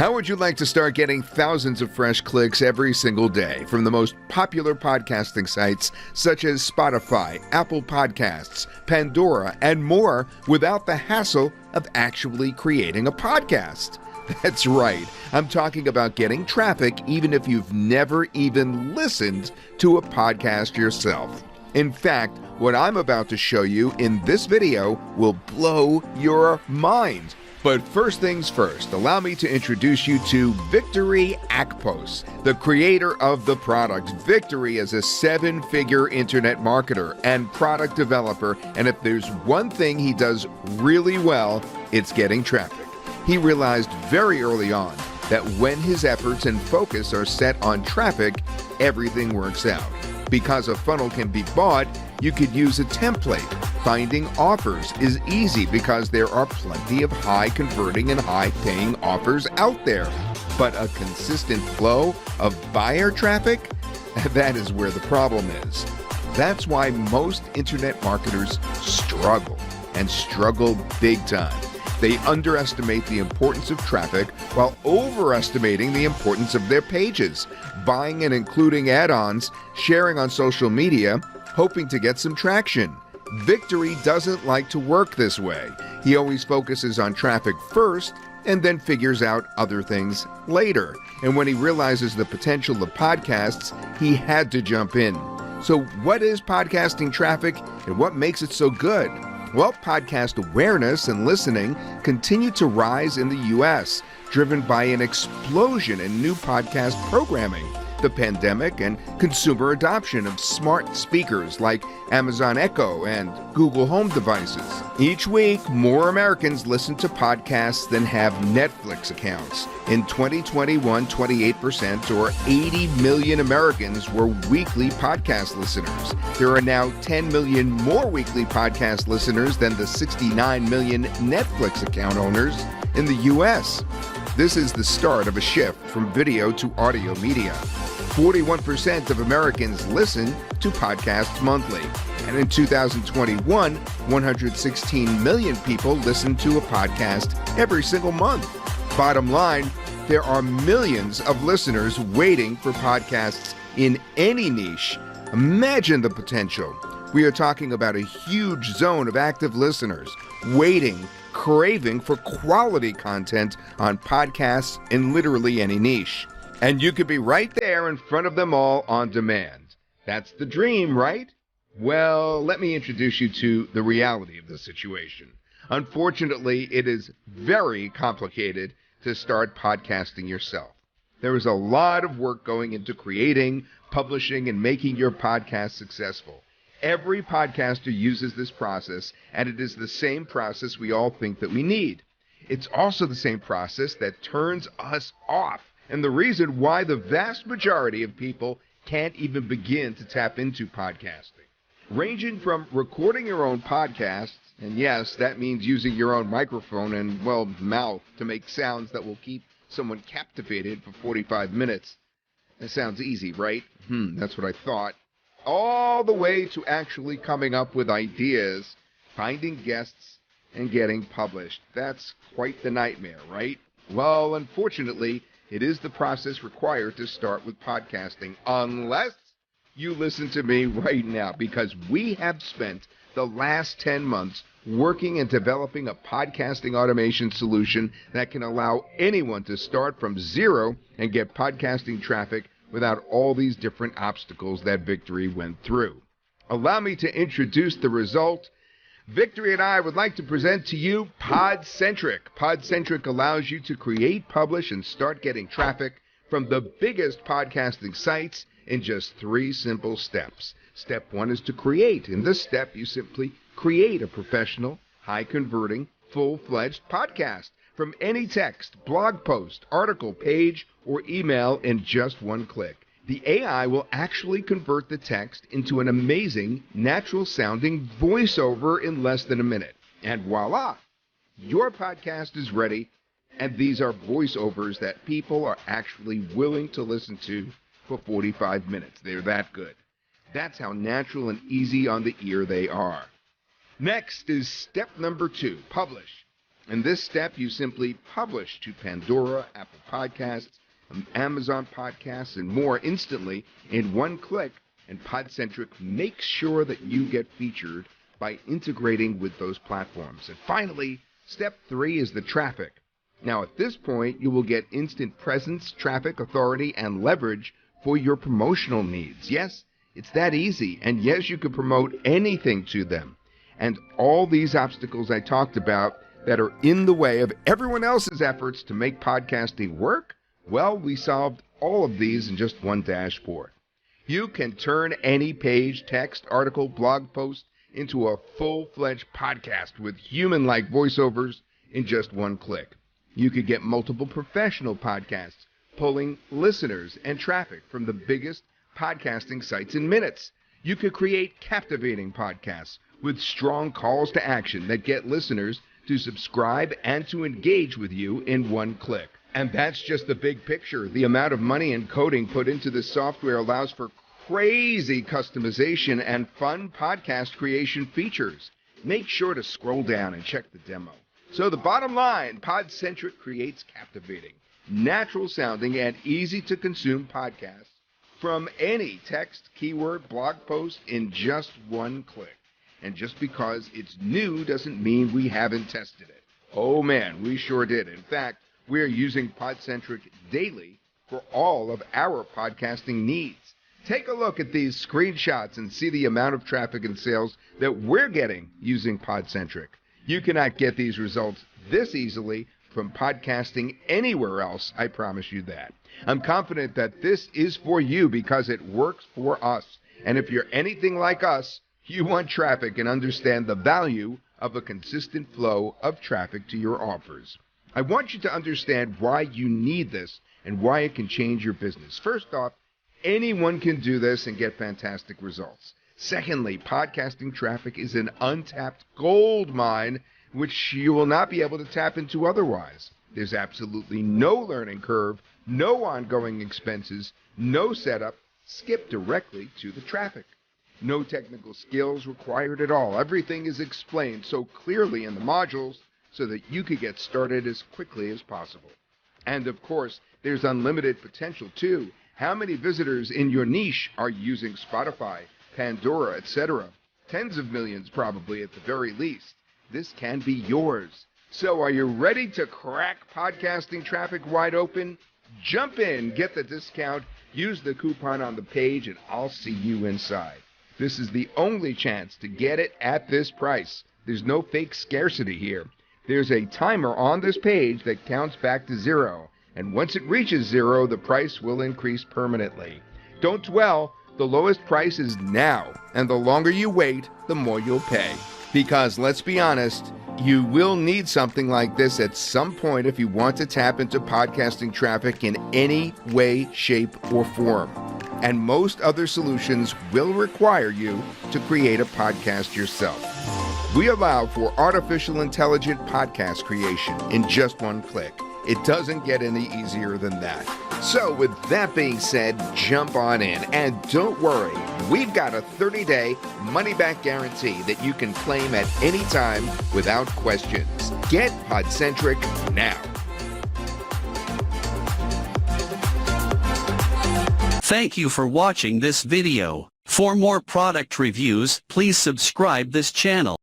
How would you like to start getting thousands of fresh clicks every single day from the most popular podcasting sites such as Spotify, Apple Podcasts, Pandora, and more without the hassle of actually creating a podcast? That's right. I'm talking about getting traffic even if you've never even listened to a podcast yourself. In fact, what I'm about to show you in this video will blow your mind. But first things first, allow me to introduce you to Victory Akpos, the creator of the product. Victory is a 7-figure internet marketer and product developer, and if there's one thing he does really well, it's getting traffic. He realized very early on that when his efforts and focus are set on traffic, everything works out. Because a funnel can be bought, you could use a template. Finding offers is easy because there are plenty of high-converting and high-paying offers out there. But a consistent flow of buyer traffic? That is where the problem is. That's why most internet marketers struggle, and struggle big time. They underestimate the importance of traffic while overestimating the importance of their pages, buying and including add-ons, sharing on social media, hoping to get some traction. Victory doesn't like to work this way. He always focuses on traffic first and then figures out other things later. And when he realizes the potential of podcasts, he had to jump in. So what is podcasting traffic and what makes it so good? Well, podcast awareness and listening continue to rise in the U.S., driven by an explosion in new podcast programming, the pandemic, and consumer adoption of smart speakers like Amazon Echo and Google Home devices. Each week, more Americans listen to podcasts than have Netflix accounts. In 2021, 28% or 80 million Americans were weekly podcast listeners. There are now 10 million more weekly podcast listeners than the 69 million Netflix account owners in the U.S. This is the start of a shift from video to audio media. 41% of Americans listen to podcasts monthly. And in 2021, 116 million people listen to a podcast every single month. Bottom line, there are millions of listeners waiting for podcasts in any niche. Imagine the potential. We are talking about a huge zone of active listeners waiting, craving for quality content on podcasts in literally any niche. And you could be right there in front of them all on demand. That's the dream, right? Well, let me introduce you to the reality of the situation. Unfortunately, it is very complicated to start podcasting yourself. There is a lot of work going into creating, publishing, and making your podcast successful. Every podcaster uses this process, and it is the same process we all think that we need. It's also the same process that turns us off, and the reason why the vast majority of people can't even begin to tap into podcasting. Ranging from recording your own podcasts, and yes, that means using your own microphone and, well, mouth to make sounds that will keep someone captivated for 45 minutes. That sounds easy, right? That's what I thought. All the way to actually coming up with ideas, finding guests, and getting published. That's quite the nightmare, right? Well, unfortunately, it is the process required to start with podcasting, unless you listen to me right now, because we have spent the last 10 months working and developing a podcasting automation solution that can allow anyone to start from zero and get podcasting traffic without all these different obstacles that Victory went through. Allow me to introduce the result. Victory and I would like to present to you PodCentric. PodCentric allows you to create, publish, and start getting traffic from the biggest podcasting sites in just 3 simple steps. Step 1 is to create. In this step, you simply create a professional, high-converting, full-fledged podcast from any text, blog post, article, page, or email in just 1 click. The AI will actually convert the text into an amazing, natural-sounding voiceover in less than a minute. And voila! Your podcast is ready, and these are voiceovers that people are actually willing to listen to for 45 minutes. They're that good. That's how natural and easy on the ear they are. Next is step number 2, publish. In this step, you simply publish to Pandora, Apple Podcasts, Amazon Podcasts, and more instantly in one click, and PodCentric makes sure that you get featured by integrating with those platforms. And finally, step 3 is the traffic. Now, at this point, you will get instant presence, traffic, authority, and leverage for your promotional needs. Yes, it's that easy. And yes, you can promote anything to them. And all these obstacles I talked about that are in the way of everyone else's efforts to make podcasting work, well, we solved all of these in just one dashboard. You can turn any page, text, article, blog post into a full-fledged podcast with human-like voiceovers in just one click. You could get multiple professional podcasts, pulling listeners and traffic from the biggest podcasting sites in minutes. You could create captivating podcasts with strong calls to action that get listeners to subscribe and to engage with you in one click. And that's just the big picture. The amount of money and coding put into this software allows for crazy customization and fun podcast creation features. Make sure to scroll down and check the demo. So the bottom line, PodCentric creates captivating, natural-sounding, and easy-to-consume podcasts from any text, keyword, blog post in just one click. And just because it's new doesn't mean we haven't tested it. Oh man, we sure did. In fact, we're using PodCentric daily for all of our podcasting needs. Take a look at these screenshots and see the amount of traffic and sales that we're getting using PodCentric. You cannot get these results this easily from podcasting anywhere else, I promise you that. I'm confident that this is for you because it works for us. And if you're anything like us, you want traffic and understand the value of a consistent flow of traffic to your offers. I want you to understand why you need this and why it can change your business. First off, anyone can do this and get fantastic results. Secondly, podcasting traffic is an untapped gold mine which you will not be able to tap into otherwise. There's absolutely no learning curve, no ongoing expenses, no setup. Skip directly to the traffic. No technical skills required at all. Everything is explained so clearly in the modules so that you could get started as quickly as possible. And of course, there's unlimited potential too. How many visitors in your niche are using Spotify, Pandora, etc.? Tens of millions probably at the very least. This can be yours. So are you ready to crack podcasting traffic wide open? Jump in, get the discount, use the coupon on the page, and I'll see you inside. This is the only chance to get it at this price. There's no fake scarcity here. There's a timer on this page that counts back to 0. And once it reaches 0, the price will increase permanently. Don't dwell. The lowest price is now. And the longer you wait, the more you'll pay. Because let's be honest, you will need something like this at some point if you want to tap into podcasting traffic in any way, shape, or form. And most other solutions will require you to create a podcast yourself. We allow for artificial intelligent podcast creation in just one click. It doesn't get any easier than that. So with that being said, jump on in. And don't worry, we've got a 30-day money-back guarantee that you can claim at any time without questions. Get PodCentric now. Thank you for watching this video. For more product reviews, please subscribe this channel.